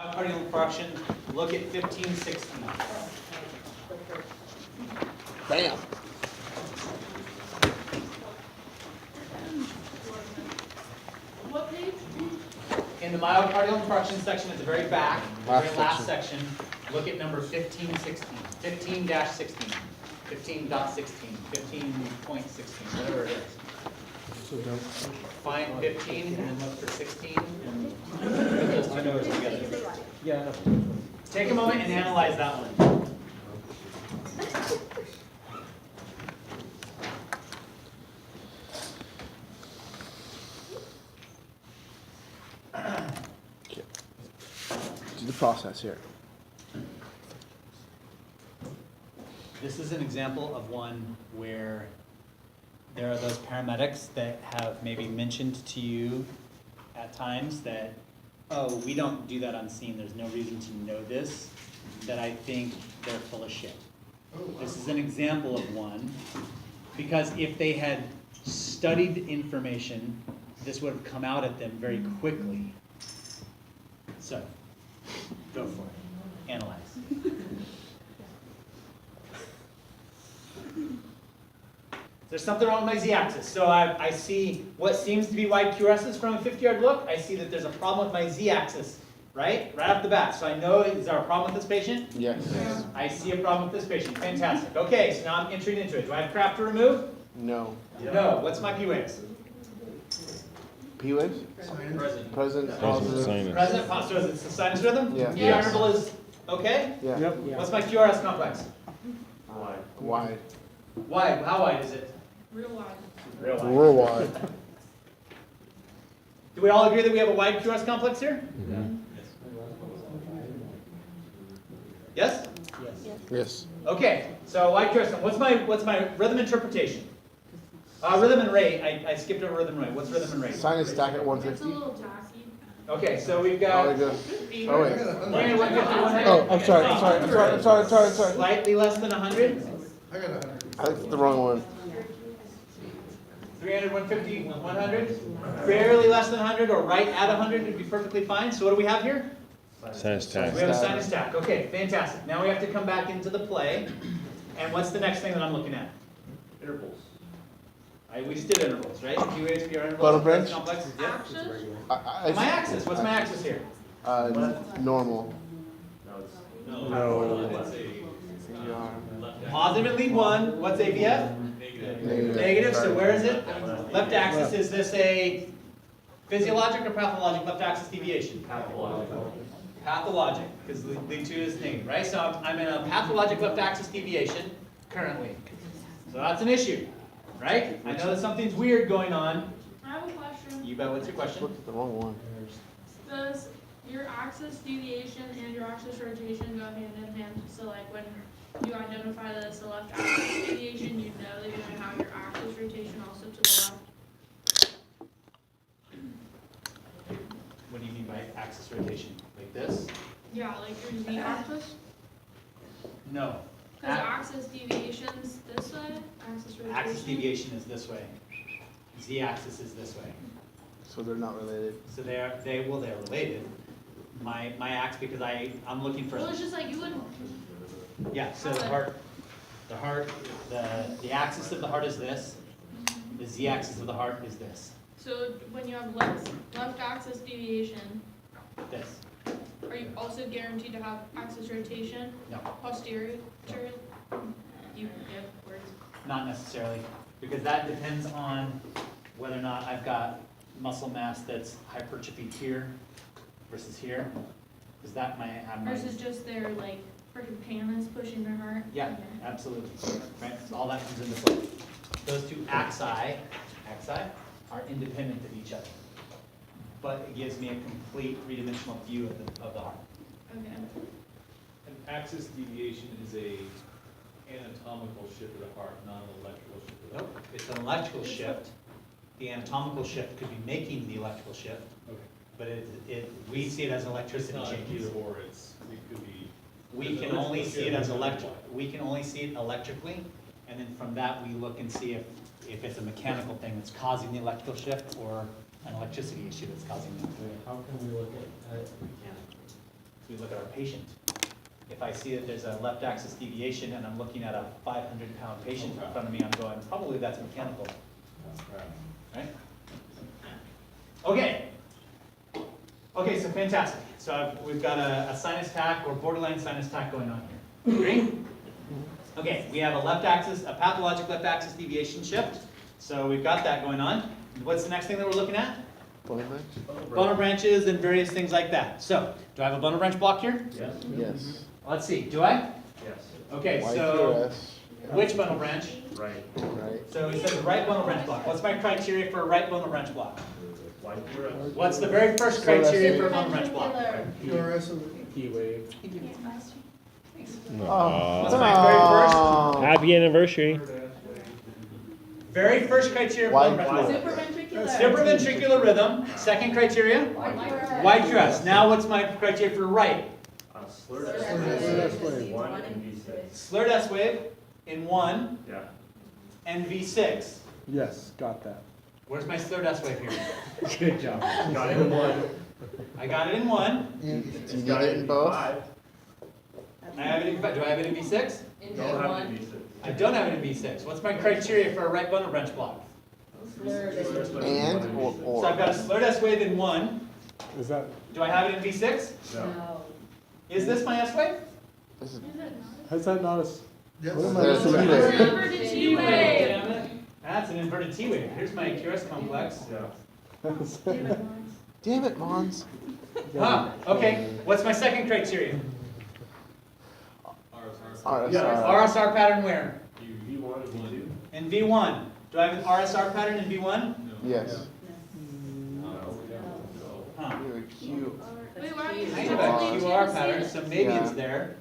Myocardial infarction, look at 1516. Bam. What page? In the myocardial infarction section at the very back, the Last very last section, look at number 1516, 15-16, 15.16, 15.16, whatever it is. Find 15 and then look for 16 and put those two numbers together. Yeah. Take a moment and analyze that one. Do the process here. This is an example of one where there are those paramedics that have maybe mentioned to you at times that, oh, we don't do that on scene, there's no reason to know this, that I think they're full of shit. This is an example of one, because if they had studied information, this would have come out at them very quickly. So, go for it. Analyze. There's something wrong with my z-axis. So I see what seems to be wide QRSs from a 50-yard look. I see that there's a problem with my z-axis, right? Right off the bat. So I know, is there a problem with this patient? Yes. I see a problem with this patient. Fantastic. Okay, so now I'm entering into it. Do I have crap to remove? No. No. What's my P-waves? P waves? Present. Positive. Present, positive. It's the sinus rhythm? Yeah. The interval is okay? Yeah. Yep. What's my QRS complex? Wide. Wide. How wide is it? Real wide. Real wide. Real wide. Do we all agree that we have a wide QRS complex here? Yes? Yes. Okay, so wide QRS complex. What's my rhythm interpretation? Rhythm and rate. I skipped over rhythm and rate. What's rhythm and rate? Sinus stack at It's a 150. little tacky. Okay, so we've Oh, got wait. Oh, wait. 150, Oh, I'm sorry. Slightly less than 100. I looked the wrong one. 300, 150, 100. Barely less than 100 or right at 100 would be perfectly fine. So what do we have here? Sinus stack. We have a sinus stack. Okay, fantastic. Now we have to come back into the play. And what's the next thing that I'm looking at? Intervals. We just did intervals, right? QAs, PR intervals. Bottom branch? Complexes. Yep. Axis? My axis. What's my axis here? Normal. No. Positive and lead 1. What's AVF? Negative. So where is it? Left axis. Is this a physiologic or pathologic left axis deviation? Pathologic, because lead 2 is negative, right? So I'm in a pathologic left axis deviation currently. So that's an issue, right? I know that something's weird going on. I have a question. You bet. What's your question? Looked at the wrong one. Does your axis deviation and your axis rotation go hand in hand? So like when you identify that it's the left axis deviation, you know that you're going to have your axis rotation also to the left. What do you mean by axis rotation? Like this? Yeah, like your z-axis. No. Because axis deviation's this way, axis rotation. Axis deviation is this way. Z-axis is this way. So they're not related. So they're related. My axis, because I'm looking for. Well, it's just like you wouldn't. Yeah, so the axis of the heart is this. The z-axis of the heart is this. So when you have left axis deviation, This. are you also guaranteed to have axis rotation? No, Posterior? You give words. not necessarily, because that depends on whether or not I've got muscle mass that's hypertrophied here versus here. Because that might have my. Versus just their like freaking pannas pushing their heart. Yeah, absolutely. Right, so all that comes into play. Those two axi are independent of each other, but it gives me a complete three-dimensional view of the heart. Okay. An axis deviation is a anatomical shift of the heart, not an electrical shift of the heart. Nope, it's an electrical shift. The anatomical shift could be making the electrical shift, Okay. but we see it as electricity It's not changes. either or, it could be. We can only see it as we can only see it electrically, and then from that we look and see if it's a mechanical thing that's causing the electrical shift or an electricity issue that's causing it. How can we look at it mechanically? we look at our patient. If I see that there's a left axis deviation and I'm looking at a 500-pound patient in front of me, I'm going, probably that's mechanical, right? Okay. Okay, so fantastic. So we've got a sinus tack or borderline sinus tack going on here. Agree? Okay, we have a left axis, a pathologic left axis deviation shift. So we've got that going on. What's the next thing that we're looking at? Bone branch? Bone branches and various things like that. So, do I have a bone branch block here? Yes. Yes. Let's see, do I? Yes. Okay, so YQS. which bone branch? Right. Right. So we said the right bone branch block. What's my criteria for a right bone branch block? YQS. What's the very first criteria for a bone branch block? P-wave. What's my Happy anniversary. very first criteria for bone branch block? Supraventricular. Supraventricular rhythm. Second criteria? YQS. Now what's my criteria for right? Slurred One and V6. Slurred S wave in 1 Yeah. and V6. Yes, got that. Where's my slurred S wave here? Good job. Got it in one. I got it in 1. Do you need it in both? Five. I have it in, do I have it in V6? Don't have it in V6. I don't have it in V6. What's my criteria for a right bundle branch block? And So I've got a slurred S wave in 1. Is that, Do I have it in V6? No. Is this my S wave? this is, has that not a, what am I There's missing? a T-wave. Inverted T-wave. That's an inverted T wave. Here's my QRS complex. Yeah. Damn it, Mons. Huh, okay. What's my second criteria? RSR. RSR pattern where? V1 and V2? In V1. Do I have an RSR pattern in V1? Yes. Huh. You have a Q. Wait, why are you I have a QR pattern, so maybe Yeah. it's there.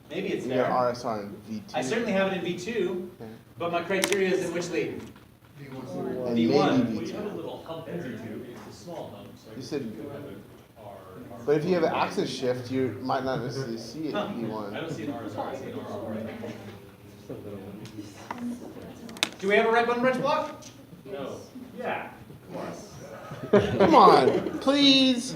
Maybe it's You there. got RSR in V2. I certainly have it in V2, Okay. but my criteria is in which lead? And V1. maybe Well, you have a V2. little hump in V2. It's a small hump, so You said, you have an R. but if you have an axis shift, you might not necessarily see it Huh. in V1. I don't see an RSR, I see an RR. Do we have a right button branch block? No. Yeah. Come on. Come on, please.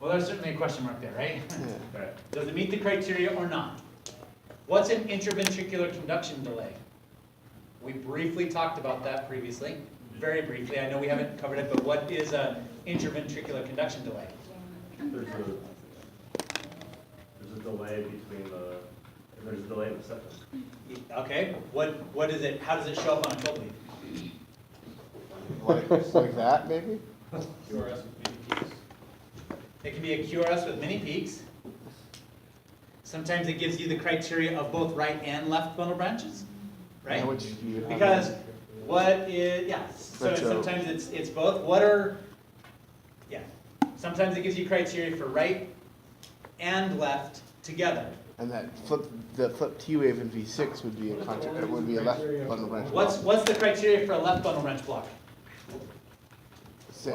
Well, there's certainly a question mark there, right? Yeah. Okay. Does it meet the criteria or not? What's an intraventricular conduction delay? We briefly talked about that previously, very briefly. I know we haven't covered it, but what is an intraventricular conduction delay? There's a delay between there's a delay in the septum. Okay, what is it? How does it show up on a cold lead? Like that, maybe? QRS with many peaks. It can be a QRS with many peaks. Sometimes it gives you the criteria of both right and left bundle branches, right? Yeah, which you would have Because in- what is, yeah, so Retro. sometimes it's both. Yeah, sometimes it gives you criteria for right and left together. And the flip T wave in V6 would be would be a left bundle branch. What's the criteria for a left bundle branch block? Same.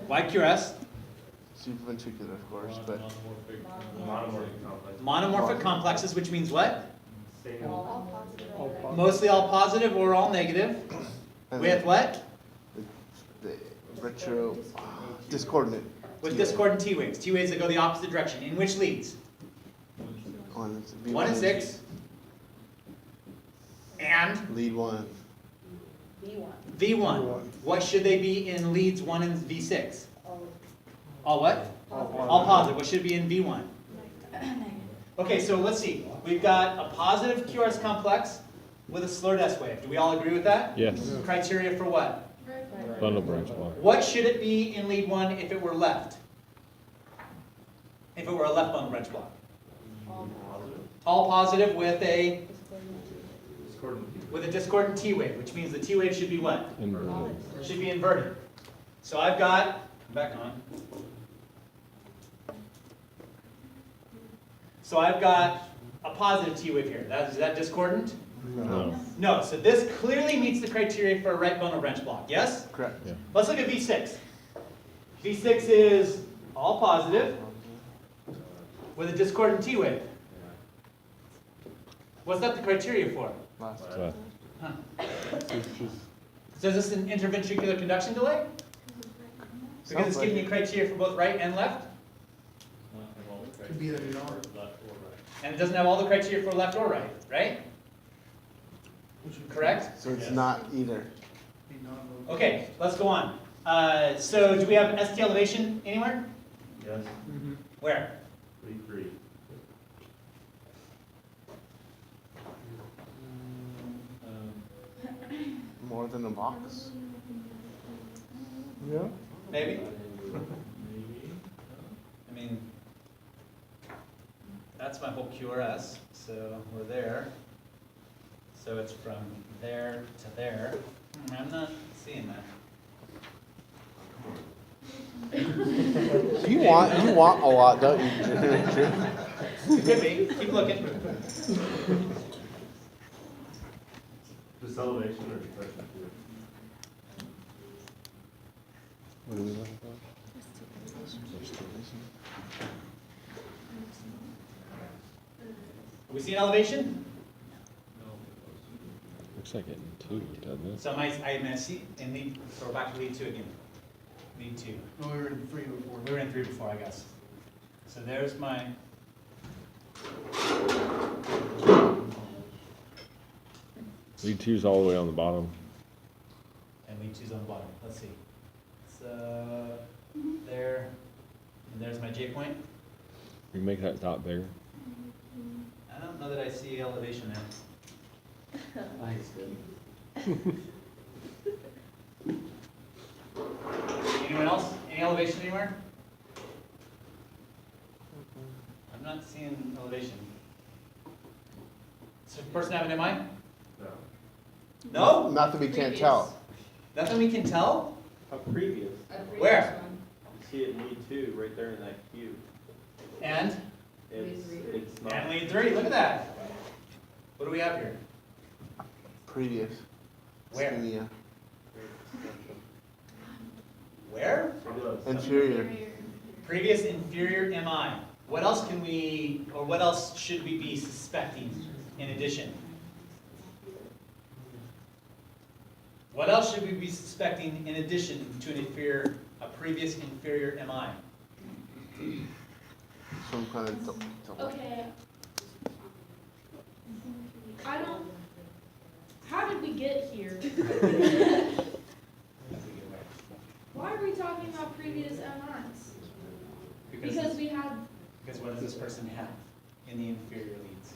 YQRS, Supraventricular, of course, but Monomorphic complex. monomorphic complexes, which means what? Same. Mostly all positive or all negative. and With what? the retro discordant. With T-wave. discordant T waves. T waves that go the opposite direction. In which leads? 1 and 6. And Lead 1. V1. What should they be in leads 1 and V6? All what? All positive. What should be in V1? Okay, so let's see. We've got a positive QRS complex with a slurred S wave. Do we all agree with that? Yes. Criteria for what? Bundle branch block. What should it be in lead 1 if it were left? If it were a left bundle branch block? All positive with a discordant T wave, which means the T wave should be what? Inverted. Should be inverted. So I've got, come back on. So I've got a positive T wave here. Is that discordant? No. No, so this clearly meets the criteria for a right bundle branch block, yes? Correct. Yeah. Let's look at V6. V6 is all positive with a discordant T wave. What's that the criteria for? Last. Left. Huh. So is this an interventricular conduction delay? Because it's giving you criteria for both right and left? Could be either left or right. And it doesn't have all the criteria for left or right, right? Correct? So it's Yes. not either. Okay, let's go on. So do we have ST elevation anywhere? Yes, Where? 3. More than a box. Yeah? Maybe? Maybe. I mean, that's my whole QRS, so we're there. So it's from there to there. I'm not seeing that. You want a lot, don't you? It could be. Keep looking. Just elevation or depression? What are we looking for? We see an elevation? Looks like it in 2, doesn't it? So I see, and lead, so we're back to lead 2 again. Lead 2. No, we were in 3 before. We were in 3 before, I guess. So there's my. Lead 2's all the way on the bottom. And lead 2's on the bottom. Let's see. So there, and there's my J point. You make that dot bigger. I don't know that I see elevation there. Anyone else? Any elevation anywhere? I'm not seeing elevation. Does the person have an MI? No. No? Not that we can't tell. Nothing we can tell? A previous, Where? you see it in lead 2, right there in that cube. And? It's not. And lead 3, look at that. What do we have here? Previous. Where? Ischemia. Where? Inferior. Previous inferior MI. What else can we, or what else should we be suspecting in addition? What else should we be suspecting in addition to a previous inferior MI? Some kind of Okay. I don't, how did we get here? Why are we talking about previous MRs? Because we had, Because what does this person have in the inferior leads?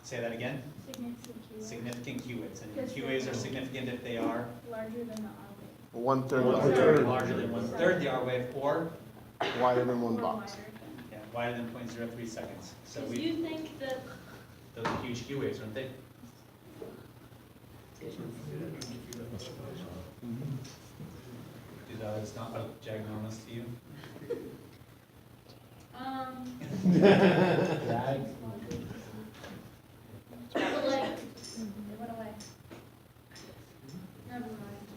Say that again? Significant Q waves. And Q waves are significant if they are larger than the R 1/3 larger than 1/3 the R wave, or wider than one box. yeah, wider than 0.03 seconds. So Do we, you think that, those are huge Q waves, aren't they? Do those not look ginormous to you? That went away. Never mind.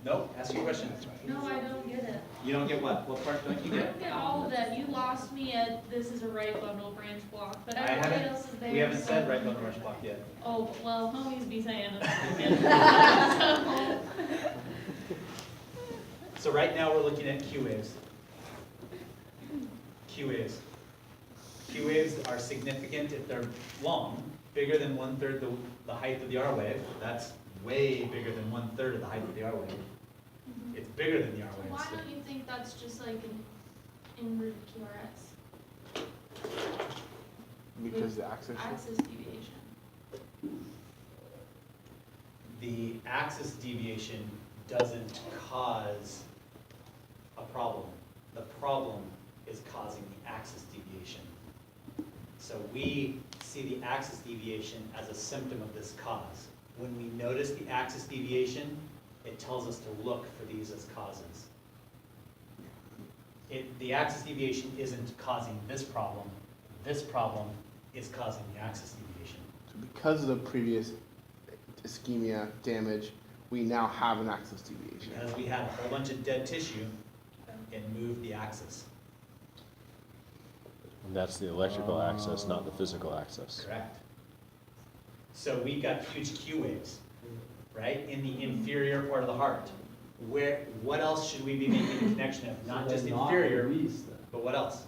Nope, ask your question. No, I don't get it. You don't get what? What part don't you I get? don't get all of that. You lost me at this is a right bundle branch block, but I everybody haven't- else is there. We haven't so- said right bundle rush block yet. Oh, well, homies be saying it. So right now, we're looking at Q waves. Q waves. Q waves are significant if they're long, bigger than 1/3 the height of the R wave. That's way bigger than 1/3 of the height of the R wave. It's bigger than the R wave. Why don't you think that's just like an inverted QRS? Because the axis. Axis deviation. The axis deviation doesn't cause a problem. The problem is causing the axis deviation. So we see the axis deviation as a symptom of this cause. When we notice the axis deviation, it tells us to look for these as causes. The axis deviation isn't causing this problem. This problem is causing the axis deviation. Because of the previous ischemia damage, we now have an axis deviation. Because we had a whole bunch of dead tissue and moved the axis. And that's the electrical axis, not the physical axis. Correct. So we've got huge Q waves, right, in the inferior part of the heart. what else should we be making a connection of? Not just inferior, but what else?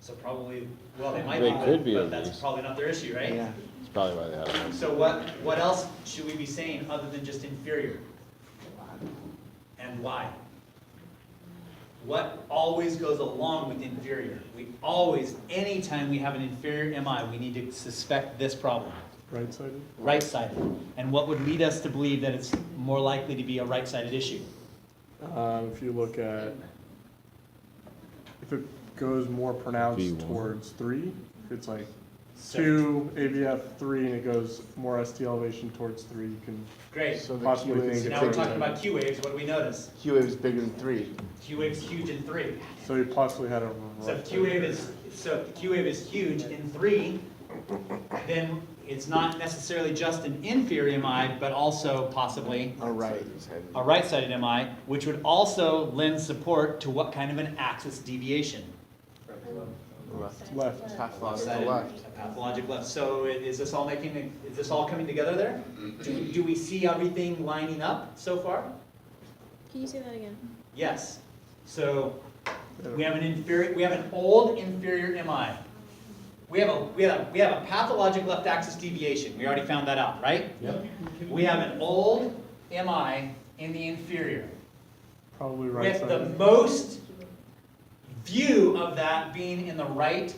So probably, well, they might They be, could be but at that's least. probably not their issue, right? Yeah. That's probably why they have it. So what else should we be saying other than just inferior? And why? What always goes along with inferior? We always, anytime we have an inferior MI, we need to suspect this problem. Right-sided? Right-sided. And what would lead us to believe that it's more likely to be a right-sided issue? If you look at, if it goes more pronounced V1. towards 3, if it's like So- 2, ABF 3, and it goes more ST elevation towards 3, you can Great. So the possibly Q think wave, So it's now we're right-sided. talking about Q waves. What do we notice? Q wave is bigger than 3. Q wave's huge in 3. So you possibly had a. So if Q wave is huge in 3, then it's not necessarily just an inferior MI, but also possibly All right. a right-sided MI, which would also lend support to what kind of an axis deviation? Left. Half left. Left-sided, Left. a pathologic left. So is this all coming together there? Do we see everything lining up so far? Can you say that again? Yes. So we have an old inferior MI. We have a pathologic left axis deviation. We already found that out, right? Yep. We have an old MI in the inferior. Probably With the right-sided. most view of that being in the right,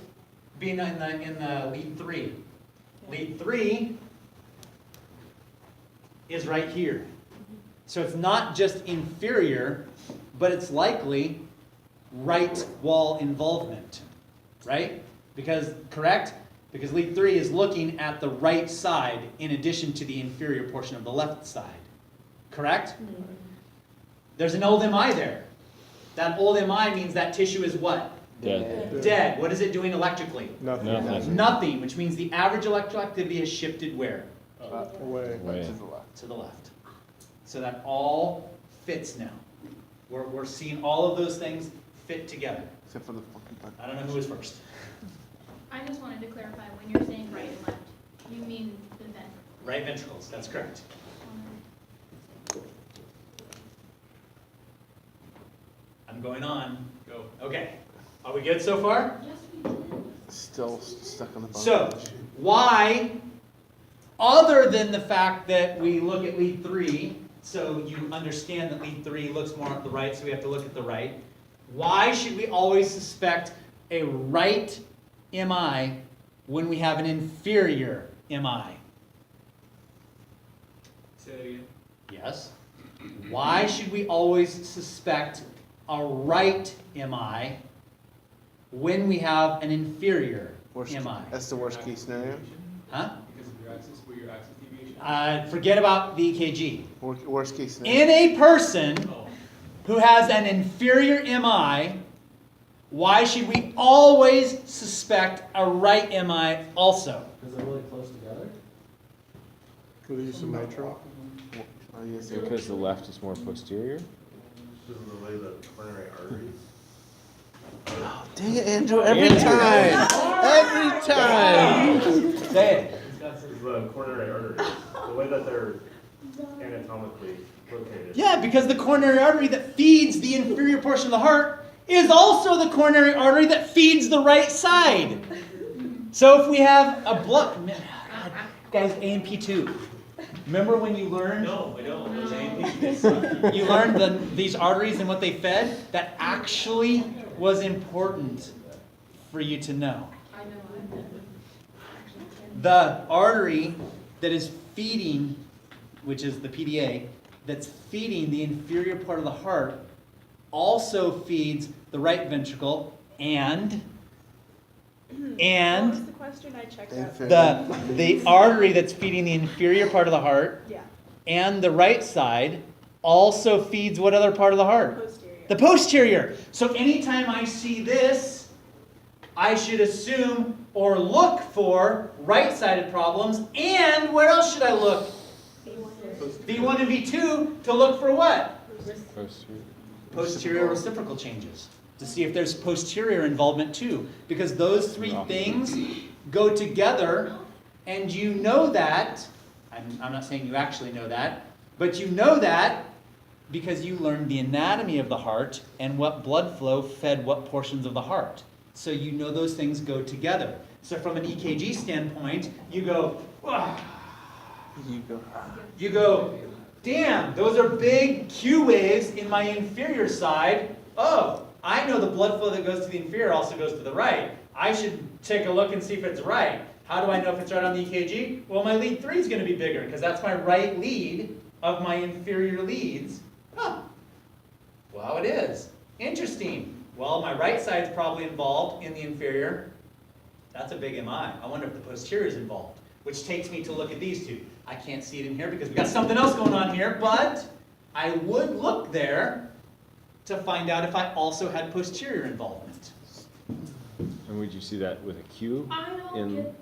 being in the lead 3. Lead 3 is right here. So it's not just inferior, but it's likely right wall involvement, right? Correct? Because lead 3 is looking at the right side in addition to the inferior portion of the left side. Correct? There's an old MI there. That old MI means that tissue is what? Dead. Dead. What is it doing electrically? Nothing. Nothing. Nothing, which means the average electrical activity has shifted where? Away. Way. To the left. To the left. So that all fits now. We're seeing all of those things fit together. Except for the fucking button. I don't know who was first. I just wanted to clarify, when you're saying right and left, you mean the ventricle. Right ventricles, that's correct. I'm going on. Go. Okay. Are we good so far? Yes, we did. Still stuck on the button. So, why, other than the fact that we look at lead 3, so you understand that lead 3 looks more at the right, so we have to look at the right, why should we always suspect a right MI when we have an inferior MI? Say that again. Yes. Why should we always suspect a right MI when we have an inferior Worst, MI? that's the worst case scenario. Huh? Because of your axis, where your axis deviation. Forget about the EKG. Worst case scenario. In a person Oh, who has an inferior MI, why should we always suspect a right MI also? Because they're really close together? For the use of nitro. Oh, yes, Because the left is more posterior? Because of the way the coronary arteries. Oh, dang it, Andrew, every time! Every time! Say it. The coronary arteries, the way that they're anatomically located. Yeah, because the coronary artery that feeds the inferior portion of the heart is also the coronary artery that feeds the right side. So if we have a blood, guys, A&P2. Remember when you learned? no, I don't. Those AMPs. You learned these arteries and what they fed? That actually was important for you to know. I know. The artery that is feeding, which is the PDA, that's feeding the inferior part of the heart, also feeds the right ventricle and What was the question? I checked out. the artery that's feeding the inferior part of the heart Yeah, and the right side also feeds what other part of the heart? posterior. The posterior. So anytime I see this, I should assume or look for right-sided problems. And where else should I look? V1 and V2 to look for what? Posterior. Posterior reciprocal changes. To see if there's posterior involvement too. Because those three things go together, and you know that, I'm not saying you actually know that, but you know that Because you learned the anatomy of the heart and what blood flow fed what portions of the heart. So you know those things go together. So from an EKG standpoint, you go, "Wah." You go, damn, those are big Q waves in my inferior side. Oh, I know the blood flow that goes to the inferior also goes to the right. I should take a look and see if it's right. How do I know if it's right on the EKG? Well, my lead 3 is going to be bigger because that's my right lead of my inferior leads. Huh. Well, it is. Interesting. Well, my right side's probably involved in the inferior. That's a big MI. I wonder if the posterior is involved, which takes me to look at these two. I can't see it in here because we got something else going on here, but I would look there to find out if I also had posterior involvement. And would you see that with a Q? I don't In- get,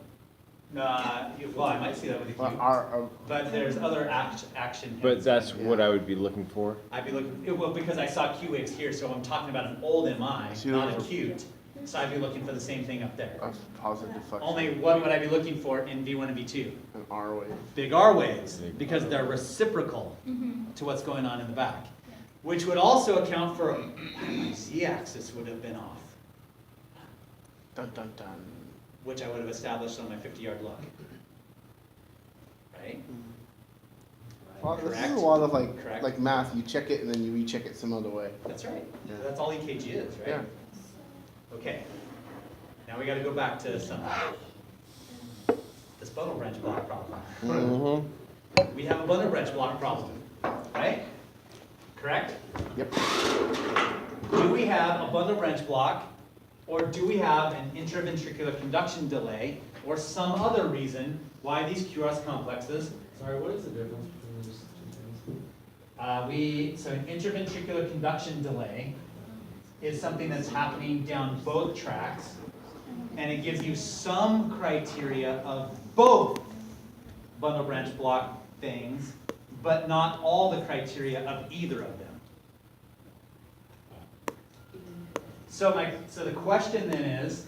Well, I might see that with a Well, Q, but there's other action. But that's what I would be looking for. I'd be looking, well, because I saw Q waves here, so I'm talking about an old MI, So you not don't- acute. So I'd be looking for the same thing up there. A positive deflection. Only what would I be looking for in V1 and V2? An R wave. Big R waves, Big because R they're reciprocal to what's going on in the back. Which would also account for my Z-axis would have been off, Dun dun dun. which I would have established on my 50-yard look. Right? Well, this is Correct. a lot of Correct. like math. You check it and then you recheck it some other way. That's right. Yeah. That's all EKG is, right? Yeah. Okay. Now we got to go back to some this bundle branch block problem. Mm-hmm. We have a bundle branch block problem, right? Correct? Yep. Do we have a bundle branch block, or do we have an intraventricular conduction delay, or some other reason why these QRS complexes? Sorry, what is the difference between those two things? So an intraventricular conduction delay is something that's happening down both tracks, and it gives you some criteria of both bundle branch block things, but not all the criteria of either of them. So the question then is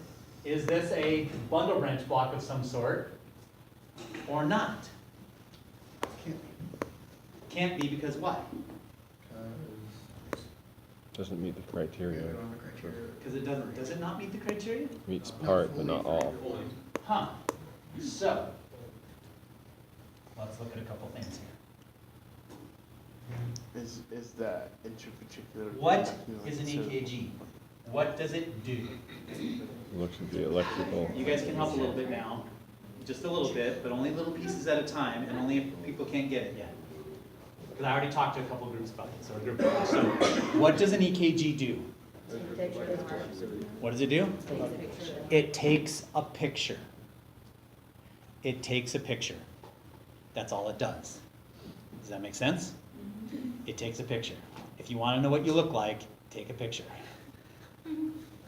this a bundle branch block of some sort or not? Can't be because why? Doesn't meet the criteria. Because it doesn't, does it not meet the criteria? Meets part, but not all. Huh. So, let's look at a couple things here. Is that intraventricular? What is an EKG? What does it do? Looks at the electrical. You guys can help a little bit now, just a little bit, but only little pieces at a time, and only if people can't get it yet. Because I already talked to a couple groups about this, or a group of them. So, what does an EKG do? What does it do? It takes a picture. It takes a picture. That's all it does. Does that make sense? It takes a picture. If you want to know what you look like, take a picture.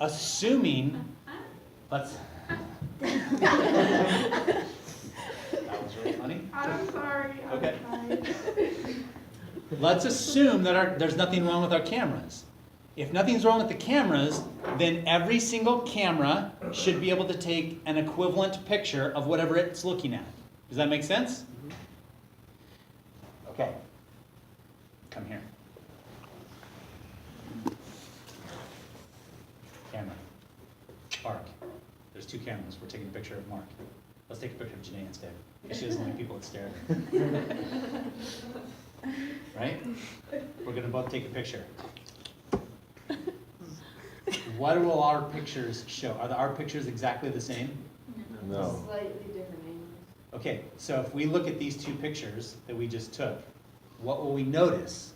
Assuming, let's. That was really funny. I'm sorry. I'm Okay. sorry. Let's assume that there's nothing wrong with our cameras. If nothing's wrong with the cameras, then every single camera should be able to take an equivalent picture of whatever it's looking at. Does that make sense? Okay. Come here. Camera. Mark. There's two cameras. We're taking a picture of Mark. Let's take a picture of Janae instead. She doesn't like people that stare at her. Right? We're going to both take a picture. What will our pictures show? Are our pictures exactly the same? No. Slightly different angles. Okay, so if we look at these two pictures that we just took, what will we notice?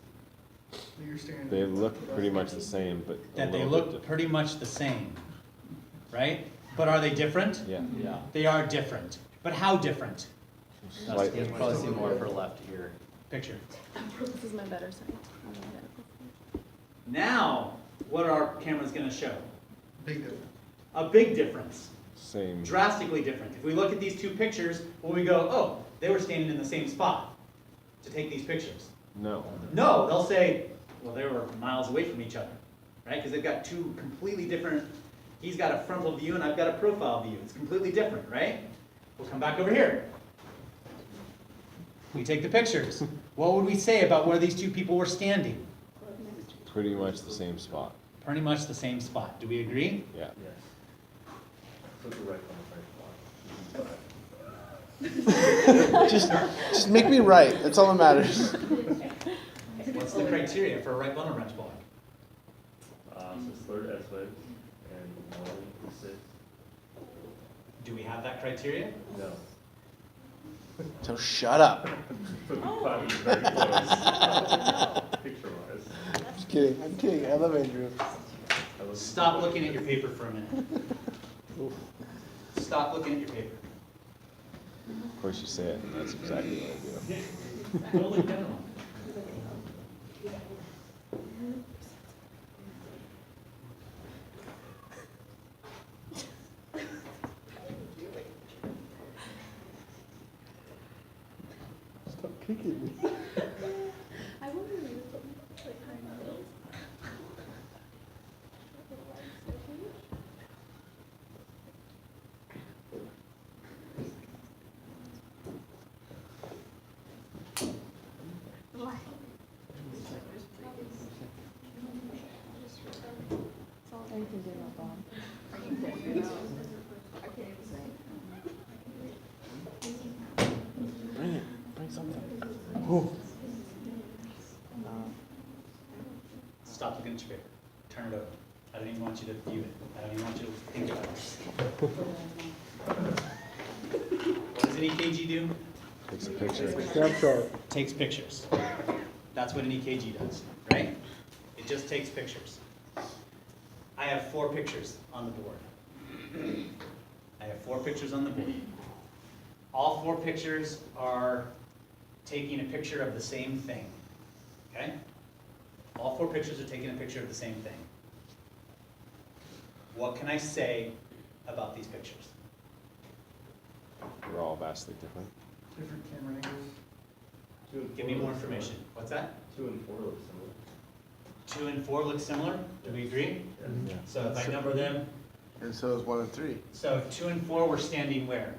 They look pretty much the same, but a That they little bit look different. pretty much the same, right? But are they different? Yeah. Yeah. They are different. But how different? Slightly. You'll probably see more for left here. Picture. This is my better side. Now, what are our cameras going to show? Big difference. A big difference. Same. Drastically different. If we look at these two pictures, will we go, oh, they were standing in the same spot to take these pictures? No. No, they'll say, well, they were miles away from each other, right? Because they've got two completely different, he's got a frontal view and I've got a profile view. It's completely different, right? We'll come back over here. We take the pictures. What would we say about where these two people were standing? Pretty much the same spot. Pretty much the same spot. Do we agree? Yeah. Yes. Put the right on the right spot. Just make me right. That's all that matters. What's the criteria for a right bundle wrench block? So slurred S waves and 1, 6. Do we have that criteria? No. So shut up. But very close. Picture wise. Just kidding. I'm kidding. I love Andrew. Stop looking at your paper for a minute. Stop looking at your paper. Of course you say it, and that's exactly what I do. Don't look down. Stop kicking me. I wonder if you put like high notes. Why? That's all I can do about Bob. Bring it. Bring something. Stop looking at your paper. Turn it over. I don't even want you to view it. I don't even want you to think about it. What does an EKG do? Takes a picture. Snapshot. Takes pictures. That's what an EKG does, right? It just takes pictures. I have 4 pictures on the board. I have 4 pictures on the board. All 4 pictures are taking a picture of the same thing, okay? All 4 pictures are taking a picture of the same thing. What can I say about these pictures? They're all vastly different. Different camera angles. 2 and 4 Give me more look similar. information. What's that? 2 and 4 look similar. 2 and 4 look similar? Do we agree? Yeah. So if I number them, And so is 1 and 3. so 2 and 4 were standing where?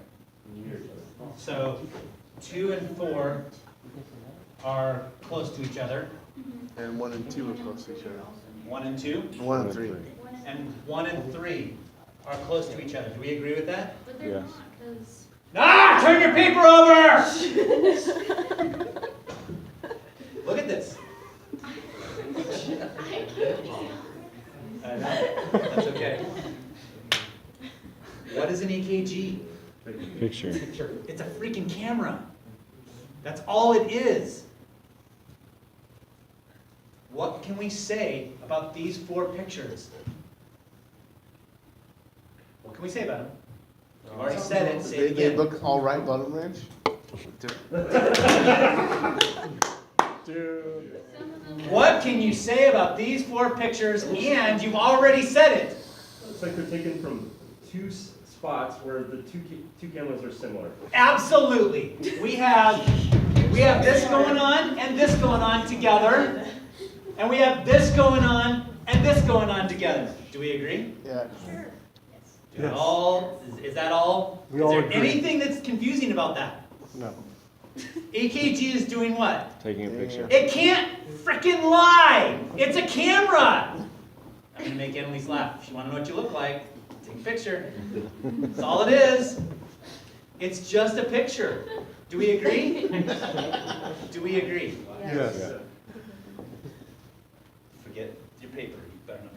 Near each other. So 2 and 4 are close to each other. And 1 and 2 are close to each other. 1 and 2, 1 and 3. and 1 and 3 are close to each other. Do we agree with that? But they're Yes. not, because Ah! Turn your paper over! Look at this. That's okay. What is an EKG? Picture. It's a freaking camera. That's all it is. What can we say about these 4 pictures? What can we say about them? I've already said it, say it They again. look all right, bottom ranch. Dude. some of them. What can you say about these 4 pictures, and you've already said it? It's like they're taken from 2 spots where the two cameras are similar. Absolutely. We have this going on and this going on together. And we have this going on and this going on together. Do we agree? Yeah. Do it all, is that all? We Is all there agree. anything that's confusing about that? No. EKG is doing what? Taking a picture. It can't frickin' lie! It's a camera! I'm gonna make Annalise laugh. If you wanna know what you look like, take a picture. That's all it is. It's just a picture. Do we agree? Do we agree? Yes. Forget your paper. You better not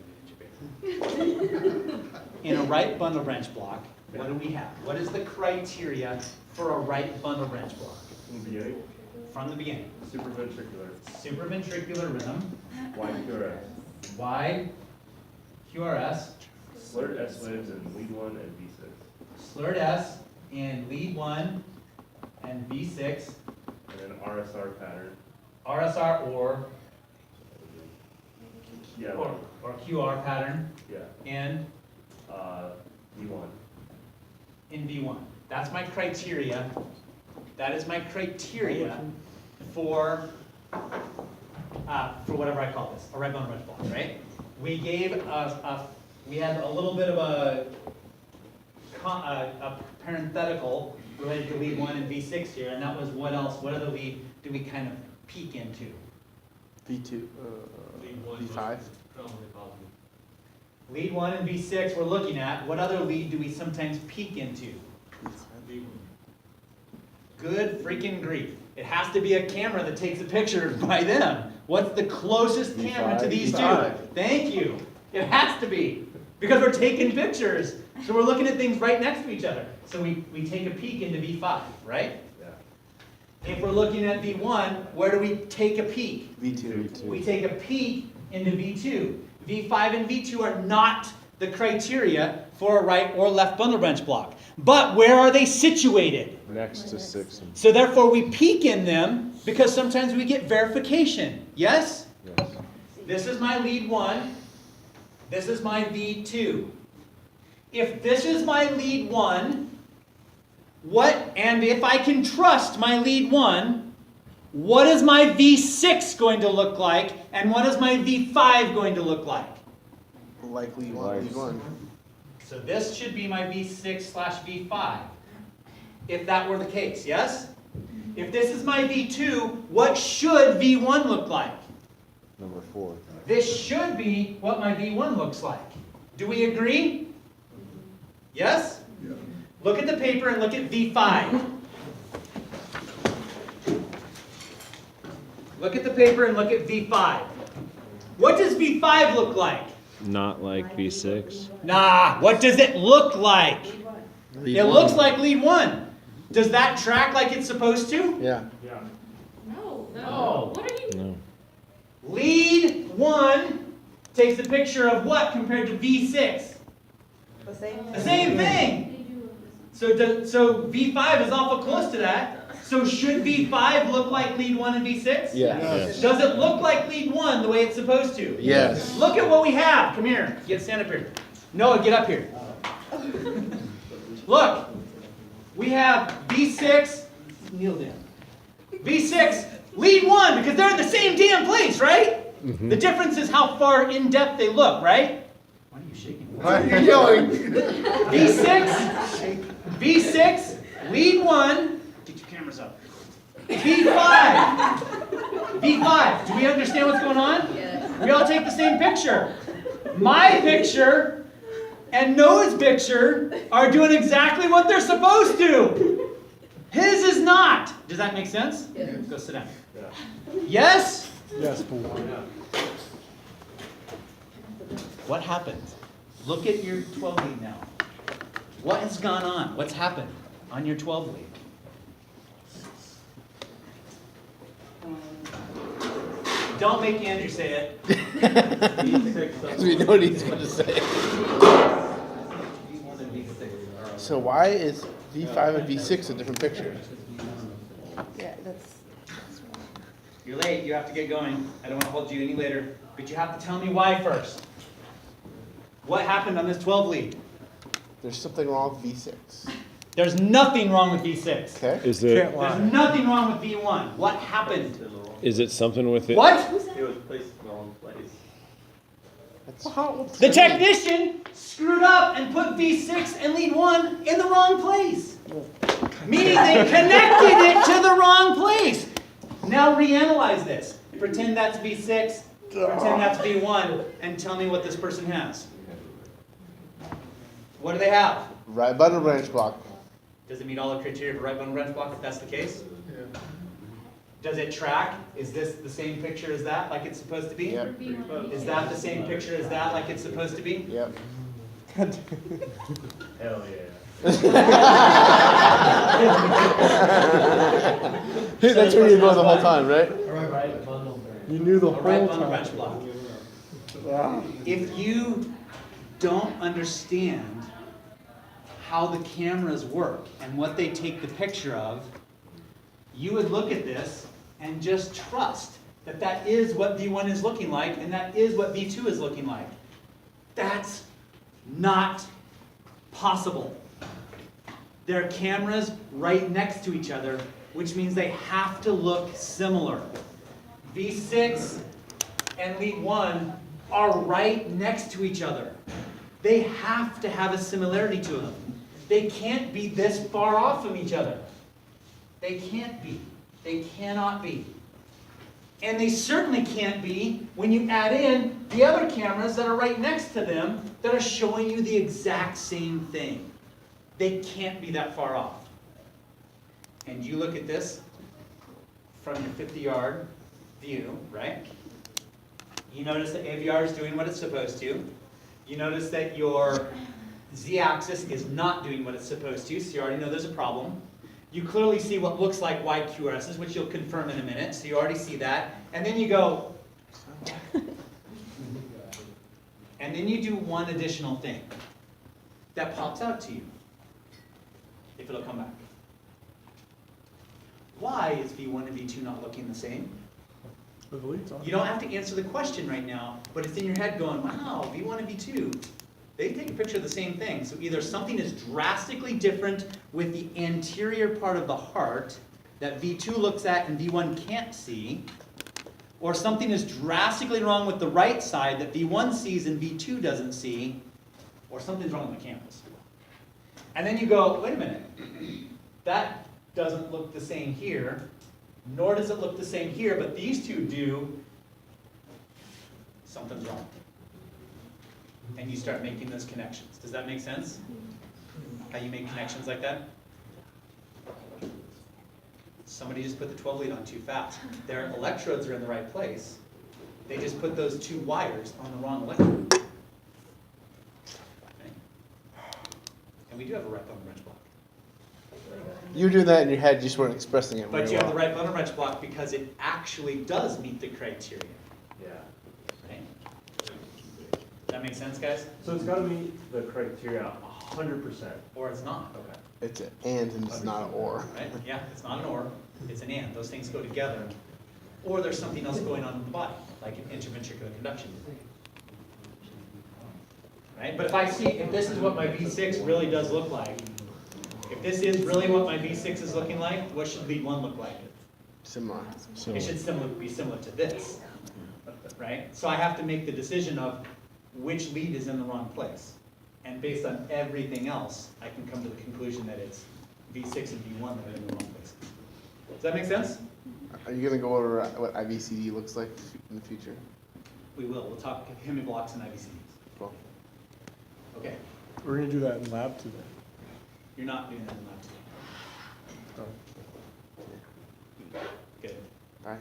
be looking at your paper. In a right bundle wrench block, what do we have? What is the criteria for a right bundle wrench block? In the beginning, From the beginning. supraventricular, Supraventricular rhythm, wide QRS, wide QRS, slurred S waves in lead 1 and V6, slurred S in lead 1 and V6, and then RSR pattern. RSR Yeah. or QR pattern Yeah. in V1. in V1. That's my criteria. That is my criteria for whatever I call this, a right bundle wrench block, right? We gave we had a little bit of a parenthetical related to lead 1 and V6 here, and that was what else? What other lead do we kind of peek into? V2. Lead one. V5? Predominantly positive. Lead 1 and V6 we're looking at. What other lead do we sometimes peek into? Lead one. Good freaking grief. It has to be a camera that takes a picture by them. What's the closest camera to these two? V5. Thank you. It has to be. Because we're taking pictures. So we're looking at things right next to each other. So we take a peek into V5, right? Yeah. If we're looking at V1, where do we take a peek? V2. We take a peek into V2. V5 and V2 are not the criteria for a right or left bundle branch block. But where are they situated? Next to 6 and So therefore we peek in them because sometimes we get verification. Yes? yes. This is my lead 1. This is my V2. If this is my lead 1, and if I can trust my lead 1, what is my V6 going to look like, and what is my V5 going to look like? Likely Like- lead one. So this should be my V6/V5, if that were the case, yes? If this is my V2, what should V1 look like? Number 4. This should be what my V1 looks like. Do we agree? Yes? Look at the paper and look at V5. Look at the paper and look at V5. What does V5 look like? Not like V6. Nah, what does it look like? Lead It one. looks like lead 1. Does that track like it's supposed to? Yeah. Yeah. No, No. no. What are you? No. Lead 1 takes a picture of what compared to V6? The same. The same thing. They do So V5 is awful close to that. So should V5 look like lead 1 and V6? Yes. Does it look like lead 1 the way it's supposed to? Yes. Look at what we have. Come here. Stand up here. Noah, get up here. Look. We have V6. Kneel down. V6, lead 1, because they're in the same damn place, right? The difference is how far in depth they look, right? Why are you shaking? Why are you yelling? V6, lead 1. Get your cameras up. V5. V5. Do we understand what's going on? We all take the same picture. My picture and Noah's picture are doing exactly what they're supposed to. His is not. Does that make sense? Yeah. Go sit down. Yeah. Yes? Yes, but why? What happened? Look at your 12 lead now. What has gone on? What's happened on your 12 lead? Don't make Andrew say it. Because we know what he's going to say. So why is V5 and V6 a different picture? Yeah, that's. You're late. You have to get going. I don't want to hold you any later. But you have to tell me why first. What happened on this 12 lead? There's something wrong with V6. There's nothing wrong with V6. Okay? Is it There's nothing wrong with V1. What happened? something with it? What? It was placed in the wrong place. That's The technician screwed up and put V6 and lead 1 in the wrong place. Meaning they connected it to the wrong place. Now reanalyze this. Pretend that's V6, pretend that's V1, and tell me what this person has. What do they have? right bundle branch block. Does it meet all the criteria for right bundle branch block if that's the case? Does it track? Is this the same picture as that, like it's supposed to be? Yep. V1. Is that the same picture as that, like it's supposed to be? Yep. Hell yeah. That's where you're going the whole time, right? Right bundle branch. You knew the A right whole bundle time. branch block. Ah. If you don't understand how the cameras work and what they take the picture of, you would look at this and just trust that that is what V1 is looking like and that is what V2 is looking like. That's not possible. There are cameras right next to each other, which means they have to look similar. V6 and lead 1 are right next to each other. They have to have a similarity to them. They can't be this far off from each other. They can't be. They cannot be. And they certainly can't be when you add in the other cameras that are right next to them that are showing you the exact same thing. They can't be that far off. And you look at this from your 50-yard view, right? You notice that AVR is doing what it's supposed to. You notice that your Z-axis is not doing what it's supposed to, so you already know there's a problem. You clearly see what looks like YQRSs, which you'll confirm in a minute, so you already see that. And then you go, and then you do one additional thing that pops out to you, if it'll come back. Why is V1 and V2 not looking the same? The delete's on. You don't have to answer the question right now, but it's in your head going, wow, V1 and V2, they take a picture of the same thing. So either something is drastically different with the anterior part of the heart that V2 looks at and V1 can't see, or something is drastically wrong with the right side that V1 sees and V2 doesn't see, or something's wrong with the cameras. And then you go, wait a minute, that doesn't look the same here, nor does it look the same here, but these two do. Something's wrong. And you start making those connections. Does that make sense? How you make connections like that? Somebody just put the 12 lead on too fast. Their electrodes are in the right place. They just put those two wires on the wrong electrode. Okay. And we do have a right button wrench block. You were doing that in your head, you just weren't expressing it But very you have well. the right button wrench block because it actually does meet the criteria. Yeah. Right? That make sense, guys? So it's gotta meet the criteria 100%. Or it's not. Okay. It's an and it's not an or. Right? Yeah, it's not an or, it's an and. Those things go together. Or there's something else going on in the body, like an interventricular conduction. Right? But if this is what my V6 really does look like, if this is really what my V6 is looking like, what should lead 1 look like? Similar. It should be similar to this. Right? So I have to make the decision of which lead is in the wrong place. And based on everything else, I can come to the conclusion that it's V6 and V1 that are in the wrong places. Does that make sense? Are you gonna go over what IVCD looks like in the future? We will. We'll talk Hemi blocks and IVCs. Cool. Okay. We're gonna do that in lab today. You're not doing that in lab today. Oh. Good. Alright.